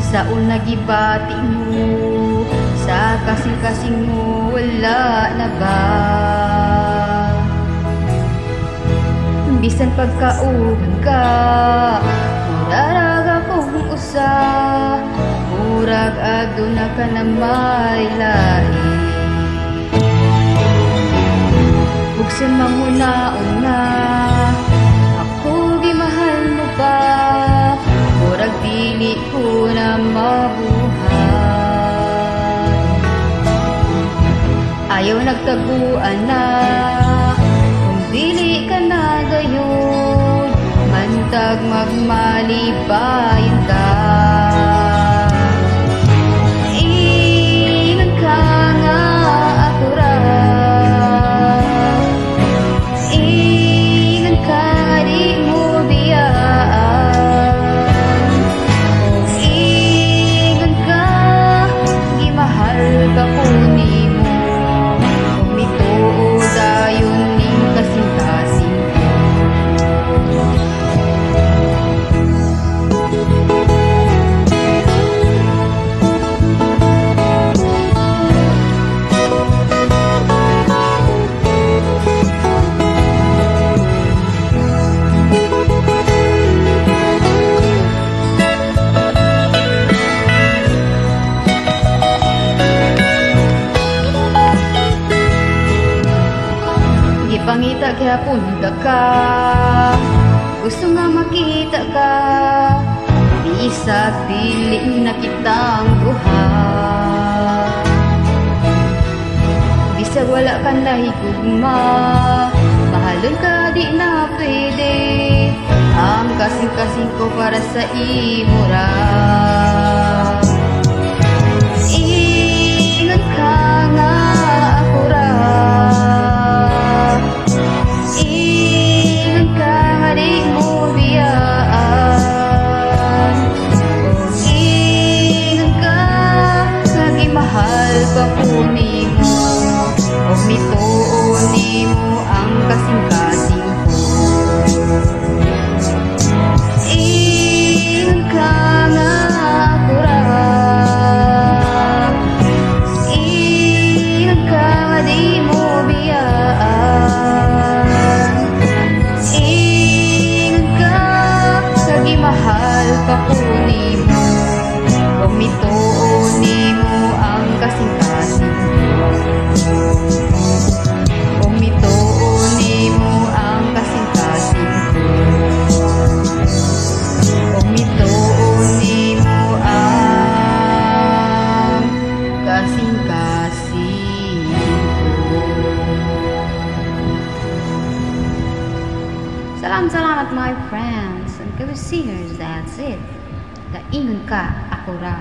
Sa una gibati mo, sa kasing-kasing mo wala na ba? Bisan pagkauban ka, murag akong usa, murag aduna ka na may lahi. Ug sa manguna-una, ako gimahal mo ba? Murag dili ko na mabuhay. Ayaw nagtaguan na, kung dili ka na gayon, mantag magmalibayan ka. Ingon ka nga ako ra, ingon ka nga di mo biyaan. Kung ingon ka, gimahal ka ko nimo, kung mituod dayon ning kasing-kasing. Pangita kaya punta ka, gusto nga makita ka, bisag dili na kitang buhat. Bisag wala ka nahigugma, mahalon ka di na pwede, ang kasing-kasing ko para sa imura. Ingon ka nga ako ra, pagkunin mo, o mituunin mo ang kasing-kasing ko. Ingon ka nga ako ra, ingon ka nga di mo biyaan. Ingon ka, kagimahal pagkunin mo, o mituunin mo ang kasing-kasing. Kung mituunin mo ang kasing-kasing, kung mituunin mo ang kasing-kasing. Salamat my friends and good singers, that's it. Ingon ka ako ra.